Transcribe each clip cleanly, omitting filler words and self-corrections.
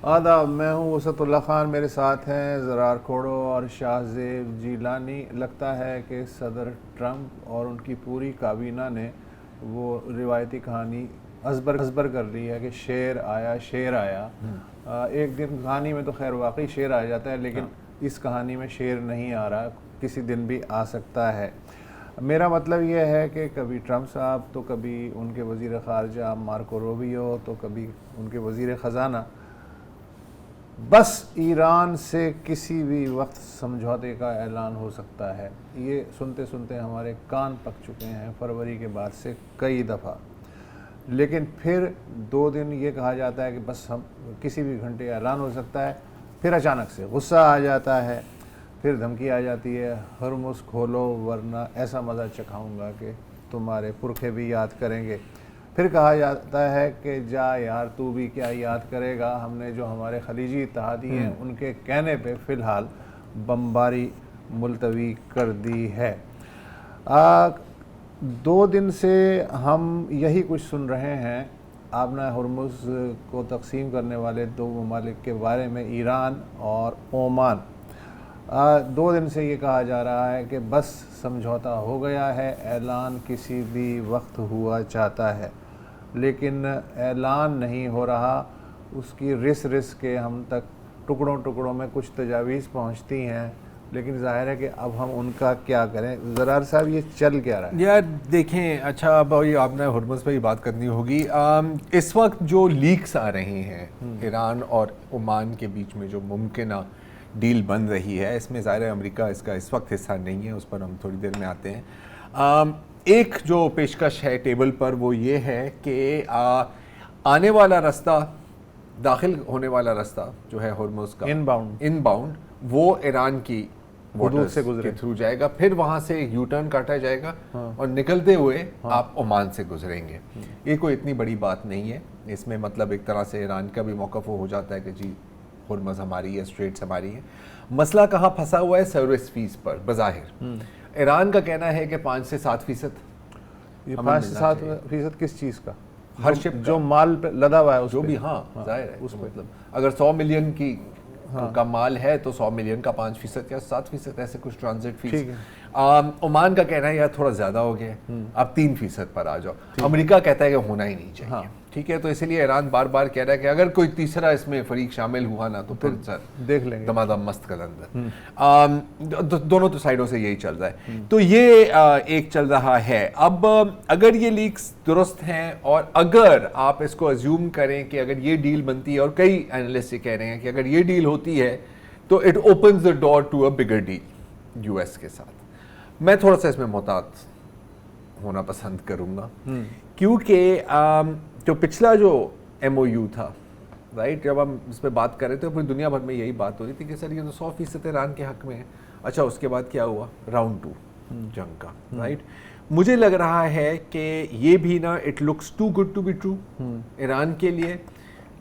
آداب، میں ہوں وسعت اللہ خان، میرے ساتھ ہیں زرار کھوڑو اور شاہ زیب جیلانی۔ لگتا ہے کہ صدر ٹرمپ اور ان کی پوری کابینہ نے وہ روایتی کہانی ازبر کر لی ہے کہ شیر آیا شیر آیا۔ ایک دن کہانی میں تو خیر واقعی شیر آ جاتا ہے، لیکن اس کہانی میں شیر نہیں آ رہا، کسی دن بھی آ سکتا ہے۔ میرا مطلب یہ ہے کہ کبھی ٹرمپ صاحب تو کبھی ان کے وزیر خارجہ مارکو روبیو تو کبھی ان کے وزیر خزانہ، بس ایران سے کسی بھی وقت سمجھوتے کا اعلان ہو سکتا ہے۔ یہ سنتے سنتے ہمارے کان پک چکے ہیں فروری کے بعد سے کئی دفعہ، لیکن پھر 2 دن یہ کہا جاتا ہے کہ بس ہم کسی بھی گھنٹے اعلان ہو سکتا ہے، پھر اچانک سے غصہ آ جاتا ہے، پھر دھمکی آ جاتی ہے ہرمز کھولو ورنہ ایسا مزہ چکھاؤں گا کہ تمہارے پرکھے بھی یاد کریں گے۔ پھر کہا جاتا ہے کہ جا یار تو بھی کیا یاد کرے گا، ہم نے جو ہمارے خلیجی اتحادی ہیں ان کے کہنے پہ فی الحال بمباری ملتوی کر دی ہے۔ 2 دن سے ہم یہی کچھ سن رہے ہیں آبنہ ہرمز کو تقسیم کرنے والے 2 ممالک کے بارے میں، ایران اور عمان۔ 2 دن سے یہ کہا جا رہا ہے کہ بس سمجھوتا ہو گیا ہے، اعلان کسی بھی وقت ہوا چاہتا ہے، لیکن اعلان نہیں ہو رہا۔ اس کی رس کے ہم تک ٹکڑوں میں کچھ تجاویز پہنچتی ہیں، لیکن ظاہر ہے کہ اب ہم ان کا کیا کریں۔ زرار صاحب یہ چل کیا رہا ہے؟ یار دیکھیں، اچھا اب آپ نے ہرمز پہ ہی بات کرنی ہوگی۔ اس وقت جو لیکس آ رہی ہیں ایران اور عمان کے بیچ میں جو ممکنہ ڈیل بن رہی ہے، اس میں ظاہر ہے امریکہ اس کا اس وقت حصہ نہیں ہے، اس پر ہم تھوڑی دیر میں آتے ہیں۔ ایک جو پیشکش ہے ٹیبل پر وہ یہ ہے کہ آنے والا رستہ، داخل ہونے والا رستہ جو ہے ہرمز کا ان باؤنڈ وہ ایران کی حدود سے کے تھرو جائے گا، پھر وہاں سے یو ٹرن کاٹا جائے گا اور نکلتے ہوئے آپ عمان سے گزریں گے۔ یہ کوئی اتنی بڑی بات نہیں ہے، اس میں مطلب ایک طرح سے ایران کا بھی موقف ہو جاتا ہے کہ جی ہرمز ہماری ہے، اسٹریٹس ہماری ہیں۔ مسئلہ کہاں پھنسا ہوا ہے؟ سروس فیس پر۔ بظاہر ایران کا کہنا ہے کہ 5 سے 7%۔ 5 سے 7% کس چیز کا؟ ہر شپ جو مال پہ لدا ہوا ہے اس جو بھی، ہاں ظاہر ہے اس مطلب اگر 100 ملین کی کا مال ہے تو 100 ملین کا 5% یا 7% ایسے کچھ ٹرانزٹ فیس۔ عمان کا کہنا ہے یار تھوڑا زیادہ ہو گیا، اب 3% پر آ جاؤ۔ امریکہ کہتا ہے کہ ہونا ہی نہیں چاہیے، ٹھیک ہے؟ تو اسی لیے ایران بار بار کہہ رہا ہے کہ اگر کوئی تیسرا اس میں فریق شامل ہوا نا تو پھر دیکھ لیں گے، دمادم مست قلندر۔ دونوں تو سائڈوں سے یہی چل رہا ہے، تو یہ ایک چل رہا ہے۔ اب اگر یہ لیکس درست ہیں اور اگر آپ اس کو ازیوم کریں کہ اگر یہ ڈیل بنتی ہے، اور کئی اینالسٹ یہ کہہ رہے ہیں کہ اگر یہ ڈیل ہوتی ہے تو it opens the door to a bigger deal U S کے ساتھ۔ میں تھوڑا سا اس میں محتاط ہونا پسند کروں گا، کیونکہ جو پچھلا جو ایم او یو تھا، رائٹ، جب ہم اس پہ بات کر رہے تھے پوری دنیا بھر میں یہی بات ہو رہی تھی کہ سر یہ تو 100% ایران کے حق میں ہے۔ اچھا اس کے بعد کیا ہوا؟ راؤنڈ 2 جنگ کا، رائٹ۔ مجھے لگ رہا ہے کہ یہ بھی نا it looks too good to be true Iran کے لیے۔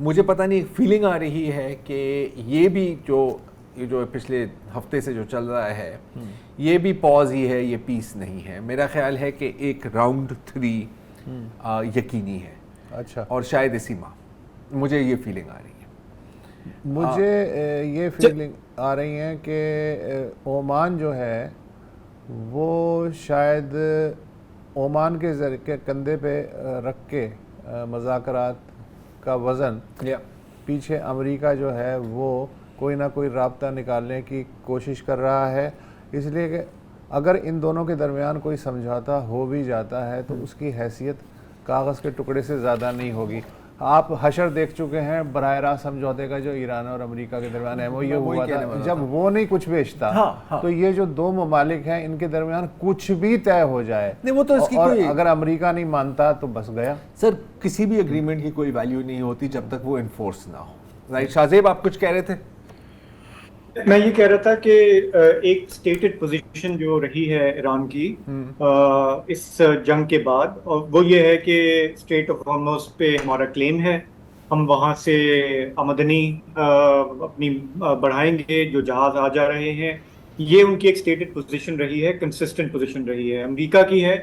مجھے پتہ نہیں، فیلنگ آ رہی ہے کہ یہ بھی جو پچھلے ہفتے سے جو چل رہا ہے یہ بھی پاز ہی ہے، یہ پیس نہیں ہے۔ میرا خیال ہے کہ ایک راؤنڈ 3 یقینی ہے، اچھا، اور شاید اسی ماہ۔ مجھے یہ فیلنگ آ رہی ہے، مجھے یہ فیلنگ آ رہی ہے کہ عمان جو ہے وہ شاید عمان کے کندھے پہ رکھ کے مذاکرات کا وزن پیچھے امریکہ جو ہے وہ کوئی نہ کوئی رابطہ نکالنے کی کوشش کر رہا ہے، اس لیے کہ اگر ان دونوں کے درمیان کوئی سمجھوتا ہو بھی جاتا ہے تو اس کی حیثیت کاغذ کے ٹکڑے سے زیادہ نہیں ہوگی۔ آپ حشر دیکھ چکے ہیں براہ راست سمجھوتے کا جو ایران اور امریکہ کے درمیان ایم او یو ہوا تھا، جب وہ نہیں کچھ بیچتا تو یہ جو 2 ممالک ہیں ان کے درمیان کچھ بھی طے ہو جائے، اور اگر امریکہ نہیں مانتا تو بس گیا۔ سر کسی بھی اگریمنٹ کی کوئی ویلیو نہیں ہوتی جب تک وہ انفورس نہ ہو، رائٹ؟ شاہ زیب آپ کچھ کہہ رہے تھے؟ میں یہ کہہ رہا تھا کہ ایک سٹیٹڈ پوزیشن جو رہی ہے ایران کی اس جنگ کے بعد، وہ یہ ہے کہ اسٹریٹ آف ہارمز پہ ہمارا کلیم ہے، ہم وہاں سے آمدنی اپنی بڑھائیں گے، جو جہاز آ جا رہے ہیں۔ یہ ان کی ایک سٹیٹڈ پوزیشن رہی ہے، کنسسٹنٹ پوزیشن رہی ہے۔ امریکہ کی ہے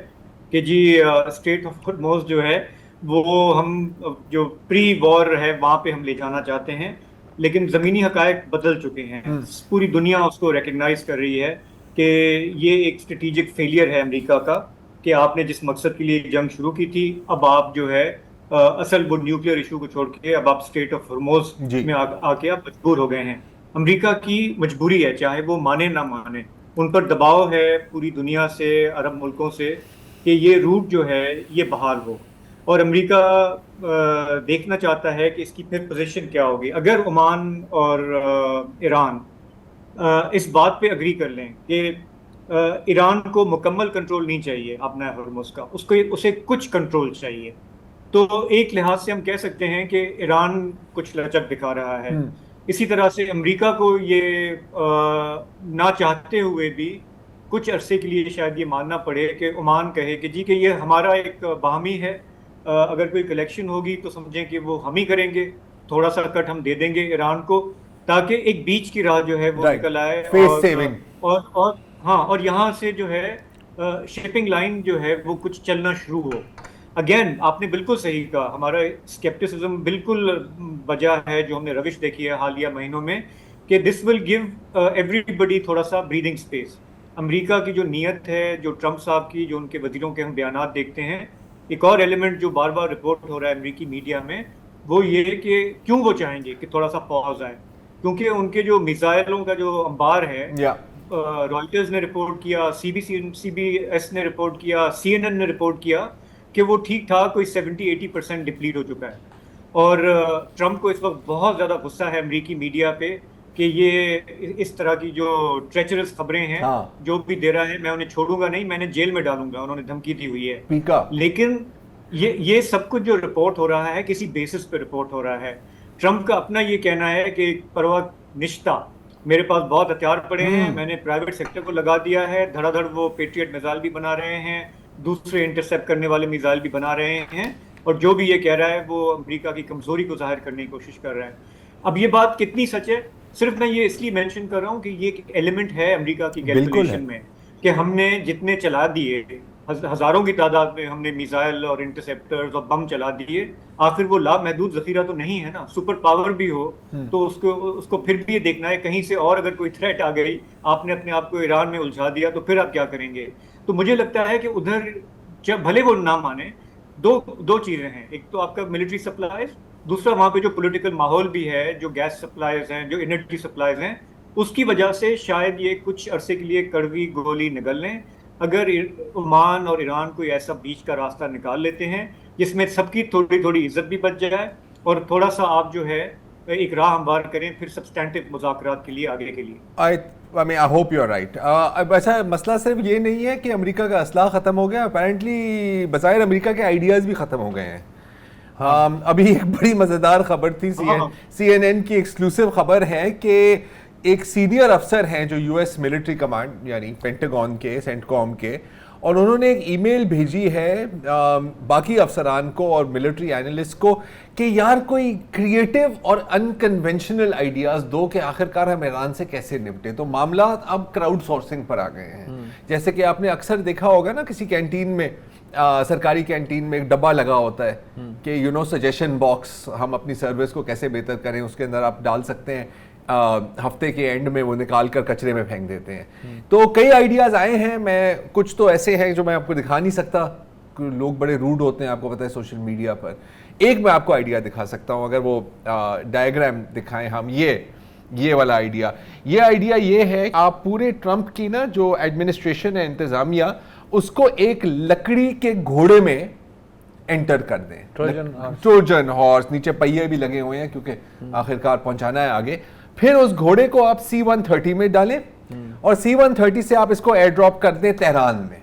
کہ جی اسٹریٹ آف ہارمز جو ہے وہ ہم جو پری وار ہے وہاں پہ ہم لے جانا چاہتے ہیں، لیکن زمینی حقائق بدل چکے ہیں. پوری دنیا اس کو ریکگنائز کر رہی ہے کہ یہ ایک اسٹریٹجک فیلئر ہے امریکہ کا کہ آپ نے جس مقصد کے لیے جنگ شروع کی تھی اب آپ جو ہے اصل وہ نیوکلیئر ایشو کو چھوڑ کے اب آپ اسٹریٹ آف ہرموز میں آ کے آپ مجبور ہو گئے ہیں. امریکہ کی مجبوری ہے, چاہے وہ مانے نہ مانے, ان پر دباؤ ہے پوری دنیا سے, عرب ملکوں سے, کہ یہ روٹ جو ہے یہ بحال ہو. اور امریکہ دیکھنا چاہتا ہے کہ اس کی پھر پوزیشن کیا ہوگی اگر عمان اور ایران اس بات پہ اگری کر لیں کہ ایران کو مکمل کنٹرول نہیں چاہیے اپنا ہرمز کا, اسے کچھ کنٹرول چاہیے. تو ایک لحاظ سے ہم کہہ سکتے ہیں کہ ایران کچھ لچک دکھا رہا ہے. اسی طرح سے امریکہ کو یہ نہ چاہتے ہوئے بھی کچھ عرصے کے لیے شاید یہ ماننا پڑے کہ عمان کہے کہ جی کہ یہ ہمارا ایک باہمی ہے, اگر کوئی کلیکشن ہوگی تو سمجھیں کہ وہ ہم ہی کریں گے, تھوڑا سا کٹ ہم دے دیں گے ایران کو تاکہ ایک بیچ کی راہ جو ہے وہ نکل آئے, اور یہاں سے جو ہے شپنگ لائن جو ہے وہ کچھ چلنا شروع ہو. اگین آپ نے بالکل صحیح کہا, ہمارا اسکیپٹسزم بالکل وجہ ہے جو ہم نے روش دیکھی ہے حالیہ مہینوں میں کہ دس ول گیو ایوری بڈی تھوڑا سا بریدنگ اسپیس. امریکہ کی جو نیت ہے, جو ٹرمپ صاحب کی, جو ان کے وزیروں کے ہم بیانات دیکھتے ہیں, ایک اور ایلیمنٹ جو بار بار رپورٹ ہو رہا ہے امریکی میڈیا میں وہ یہ کہ کیوں وہ چاہیں گے کہ تھوڑا سا پاز آئے, کیونکہ ان کے جو میزائلوں کا جو انبار ہے, رائٹرز نے رپورٹ کیا, سی بی ایس نے رپورٹ کیا, CNN نے رپورٹ کیا کہ وہ ٹھیک ٹھاک کوئی 70-80% ڈپلیٹ ہو چکا ہے. اور ٹرمپ کو اس وقت بہت زیادہ غصہ ہے امریکی میڈیا پہ کہ یہ اس طرح کی جو ٹریچرس خبریں ہیں جو بھی دے رہا ہے, میں انہیں چھوڑوں گا نہیں, میں انہیں جیل میں ڈالوں گا, انہوں نے دھمکی دی ہوئی ہے. لیکن یہ سب کچھ جو رپورٹ ہو رہا ہے کسی بیسس پہ رپورٹ ہو رہا ہے. ٹرمپ کا اپنا یہ کہنا ہے کہ پرواہ نشتہ, میرے پاس بہت ہتھیار پڑے ہیں, میں نے پرائیویٹ سیکٹر کو لگا دیا ہے, دھڑا دھڑ وہ پیٹریٹ میزائل بھی بنا رہے ہیں, دوسرے انٹرسیپٹ کرنے والے میزائل بھی بنا رہے ہیں, اور جو بھی یہ کہہ رہا ہے وہ امریکہ کی کمزوری کو ظاہر کرنے کی کوشش کر رہا ہے. اب یہ بات کتنی سچ ہے, صرف میں یہ اس لیے مینشن کر رہا ہوں کہ یہ ایک ایلیمنٹ ہے امریکہ کی کیلکولیشن میں کہ ہم نے جتنے چلا دیے, ہزاروں کی تعداد میں ہم نے میزائل اور انٹرسیپٹرز اور بم چلا دیے, آخر وہ لامحدود ذخیرہ تو نہیں ہے نا. سپر پاور بھی ہو تو اس کو پھر بھی یہ دیکھنا ہے کہیں سے اور اگر کوئی تھریٹ آ گئی, آپ نے اپنے آپ کو ایران میں الجھا دیا تو پھر آپ کیا کریں گے. تو مجھے لگتا ہے کہ ادھر جب بھلے وہ نہ مانے, دو چیزیں ہیں, ایک تو آپ کا ملٹری سپلائز, دوسرا وہاں پہ جو پولیٹیکل ماحول بھی ہے, جو گیس سپلائز ہیں, جو انرجی سپلائز ہیں, اس کی وجہ سے شاید یہ کچھ عرصے کے لیے کڑوی گولی نگل لیں. اگر عمان اور ایران کوئی ایسا بیچ کا راستہ نکال لیتے ہیں جس میں سب کی تھوڑی تھوڑی عزت بھی بچ جائے اور تھوڑا سا آپ جو ہے ایک راہ ہموار کریں پھر سبسٹینٹو مذاکرات کے لیے آگے کے لیے. I hope you're right. اب ایسا مسئلہ صرف یہ نہیں ہے کہ امریکہ کا اسلحہ ختم ہو گیا, اپیرنٹلی بظاہر امریکہ کے آئیڈیاز بھی ختم ہو گئے ہیں. ابھی ایک بڑی مزیدار خبر تھی, CNN کی ایکسکلوسیو خبر ہے کہ ایک سینئر افسر ہیں جو US ملٹری کمانڈ یعنی پینٹاگون کے, سینٹ کام کے, اور انہوں نے ایک ای میل بھیجی ہے باقی افسران کو اور ملٹری اینالسٹ کو کہ یار کوئی کریٹیو اور انکنونشنل آئیڈیاز دو کہ آخرکار ہم ایران سے کیسے نپٹیں. تو معاملات اب کراؤڈ سورسنگ پر آ گئے ہیں. جیسے کہ آپ نے اکثر دیکھا ہوگا نا کسی کینٹین میں, سرکاری کینٹین میں ایک ڈبہ لگا ہوتا ہے کہ سجیشن باکس, ہم اپنی سروس کو کیسے بہتر کریں, اس کے اندر آپ ڈال سکتے ہیں, ہفتے کے اینڈ میں وہ نکال کر کچرے میں پھینک دیتے ہیں. تو کئی آئیڈیاز آئے ہیں, میں کچھ تو ایسے ہیں جو میں آپ کو دکھا نہیں سکتا, لوگ بڑے روڈ ہوتے ہیں آپ کو پتہ ہے سوشل میڈیا پر. ایک میں آپ کو آئیڈیا دکھا سکتا ہوں, اگر وہ ڈائیگرام دکھائیں ہم, یہ والا آئیڈیا. یہ آئیڈیا یہ ہے آپ پورے ٹرمپ کی نا جو ایڈمنسٹریشن ہے, انتظامیہ, اس کو ایک لکڑی کے گھوڑے میں انٹر کر دیں, ٹروجن ہارس, نیچے پہیے بھی لگے ہوئے ہیں کیونکہ آخرکار پہنچانا ہے آگے. پھر اس گھوڑے کو آپ C-130 میں ڈالیں اور C-130 سے آپ اس کو ایئر ڈراپ کر دیں تہران میں,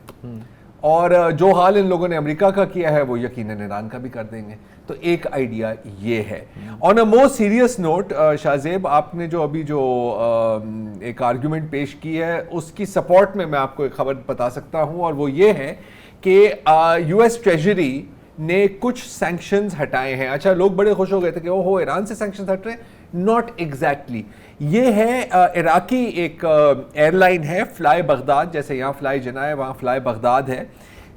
اور جو حال ان لوگوں نے امریکہ کا کیا ہے وہ یقیناً ایران کا بھی کر دیں گے. تو ایک آئیڈیا یہ ہے. آن اے مور سیریس نوٹ, شاہ زیب, آپ نے جو ابھی جو ایک آرگیومنٹ پیش کی ہے اس کی سپورٹ میں آپ کو ایک خبر بتا سکتا ہوں, اور وہ یہ ہے کہ US ٹریجری نے کچھ سینکشنز ہٹائے ہیں. اچھا, لوگ بڑے خوش ہو گئے تھے کہ اوہو ایران سے سینکشنز ہٹ رہے ہیں. Not exactly. یہ ہے عراقی ایک ایئر لائن ہے, فلائی بغداد, جیسے یہاں فلائی جنا ہے وہاں فلائی بغداد ہے,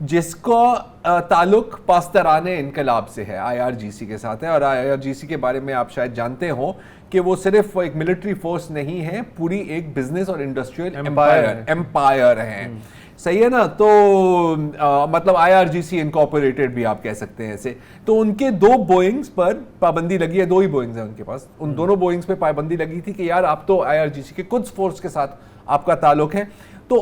جس کا تعلق پاسداران انقلاب سے ہے, IRGC کے ساتھ ہے. اور IRGC کے بارے میں آپ شاید جانتے ہو کہ وہ صرف ایک ملٹری فورس نہیں ہے, پوری ایک بزنس اور انڈسٹریل امپائر ہیں. صحیح ہے نا. تو مطلب IRGC انکارپوریٹڈ بھی آپ کہہ سکتے ہیں ایسے. تو ان کے 2 بوئنگز پر پابندی لگی ہے, 2 ہی بوئنگز ہیں ان کے پاس, ان دونوں بوئنگز پہ پابندی لگی تھی کہ یار آپ تو IRGC کے قدس فورس کے ساتھ آپ کا تعلق ہے. تو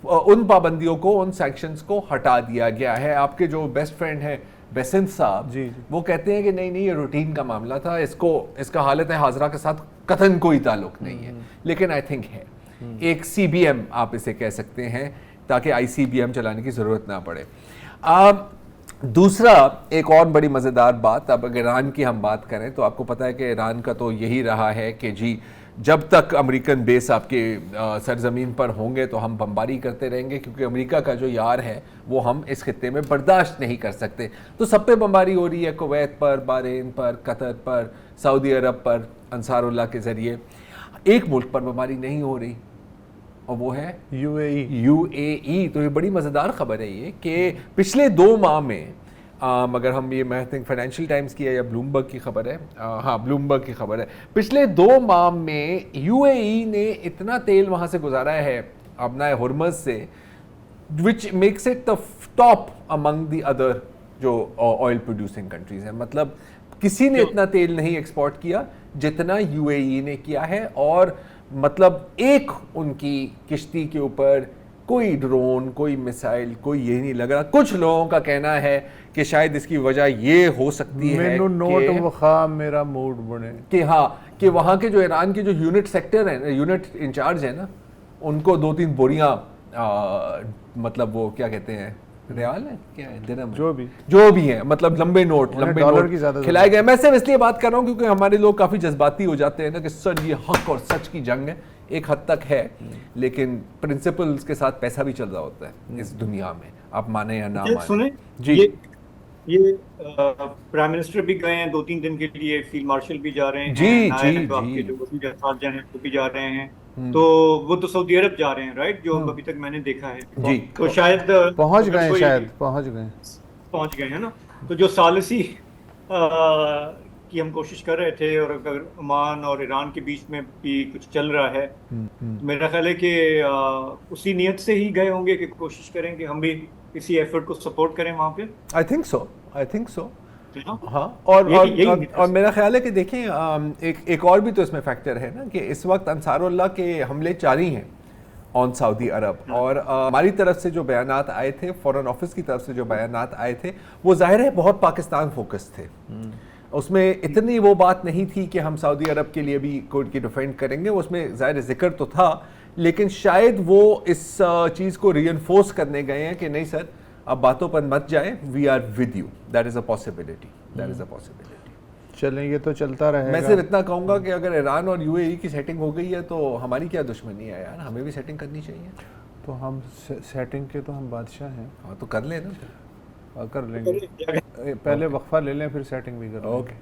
ان پابندیوں کو, ان سینکشنز کو ہٹا دیا گیا ہے. آپ کے جو بیسٹ فرینڈ ہیں بسنت صاحب, وہ کہتے ہیں کہ نہیں یہ روٹین کا معاملہ تھا, اس کا حالت حاضرہ کے ساتھ قطعاً کوئی تعلق نہیں ہے. لیکن آئی تھنک ہے ایک CBM آپ اسے کہہ سکتے ہیں, تاکہ ICBM چلانے کی ضرورت نہ پڑے. دوسرا ایک اور بڑی مزیدار بات, اب اگر ایران کی ہم بات کریں تو آپ کو پتہ ہے کہ ایران کا تو یہی رہا ہے کہ جی جب تک امریکن بیس آپ کے سرزمین پر ہوں گے تو ہم بمباری کرتے رہیں گے, کیونکہ امریکہ کا جو یار ہے وہ ہم اس خطے میں برداشت نہیں کر سکتے. تو سب پہ بمباری ہو رہی ہے, کویت پر, بحرین پر, قطر پر, سعودی عرب پر انصار اللہ کے ذریعے. ایک ملک پر بمباری نہیں ہو رہی, اور وہ ہے UAE. تو یہ بڑی مزیدار خبر ہے یہ کہ پچھلے 2 ماہ میں, مگر ہم یہ میں تھنک فائنینشیل ٹائمز کی ہے یا بلومبرگ کی خبر ہے, ہاں بلومبرگ کی خبر ہے, پچھلے 2 ماہ میں UAE نے اتنا تیل وہاں سے گزارا ہے ابنائے ہرمز سے, which makes it the top among the other جو آئل پروڈیوسنگ کنٹریز ہیں. مطلب کسی نے اتنا تیل نہیں ایکسپورٹ کیا جتنا UAE نے کیا ہے. اور مطلب ایک ان کی کشتی کے اوپر کوئی ڈرون, کوئی میسائل, کوئی یہ نہیں لگ رہا. کچھ لوگوں کا کہنا ہے کہ شاید اس کی وجہ یہ ہو سکتی ہے میرا موڈ بنے کہ ہاں کہ وہاں کے جو ایران کے جو یونٹ سیکٹر ہیں, یونٹ انچارج ہیں نا, ان کو 2-3 بوریاں مطلب وہ کیا کہتے ہیں, ریال ہے کیا ہے, درہم, جو بھی ہیں, مطلب لمبے نوٹ کھلائے گئے. میں صرف اس لیے بات کر رہا ہوں کیونکہ ہمارے لوگ کافی جذباتی ہو جاتے ہیں نا کہ سر یہ حق اور سچ کی جنگ ہے. ایک حد تک ہے, لیکن پرنسپلز کے ساتھ پیسہ بھی چل رہا ہوتا ہے اس دنیا میں, آپ مانیں یا نہ مانیں. جی یہ پرائم منسٹر بھی گئے ہیں 2-3 دن کے لیے, فیلڈ مارشل بھی جا رہے ہیں, وہ بھی جا رہے ہیں. تو وہ تو سعودی عرب جا رہے ہیں رائٹ, جو ابھی تک میں نے دیکھا ہے. جی تو شاید پہنچ گئے ہیں نا. تو جو ثالثی کی ہم کوشش کر رہے تھے, اور اگر عمان اور ایران کے بیچ میں بھی کچھ چل رہا ہے, میرا خیال ہے کہ اسی نیت سے ہی گئے ہوں گے کہ کوشش کریں کہ ہم بھی اسی ایفرٹ کو سپورٹ کریں وہاں پہ. آئی تھنک سو ہاں. اور میرا خیال ہے کہ دیکھیں ایک اور بھی تو اس میں فیکٹر ہے نا کہ اس وقت انصار اللہ کے حملے جاری ہیں آن سعودی عرب, اور ہماری طرف سے جو بیانات آئے تھے, فورن آفس کی طرف سے جو بیانات آئے تھے, وہ ظاہر ہے بہت پاکستان فوکس تھے. اس میں اتنی وہ بات نہیں تھی کہ ہم سعودی عرب کے لیے بھی کوڈ کی ڈیفینڈ کریں گے, اس میں ظاہر ذکر تو تھا, لیکن شاید وہ اس چیز کو ری انفورس کرنے گئے ہیں کہ نہیں سر اب باتوں پر مت جائیں, we are with you. That is a possibility. چلیں یہ تو چلتا رہے گا. میں صرف اتنا کہوں گا کہ اگر ایران اور UAE کی سیٹنگ ہو گئی ہے تو ہماری کیا دشمنی ہے یار, ہمیں بھی سیٹنگ کرنی چاہیے. تو ہم سیٹنگ کے تو ہم بادشاہ ہیں. ہاں تو کر لیں نا, کر لیں گے. پہلے وقفہ لے لیں پھر سیٹنگ بھی کریں. اوکے.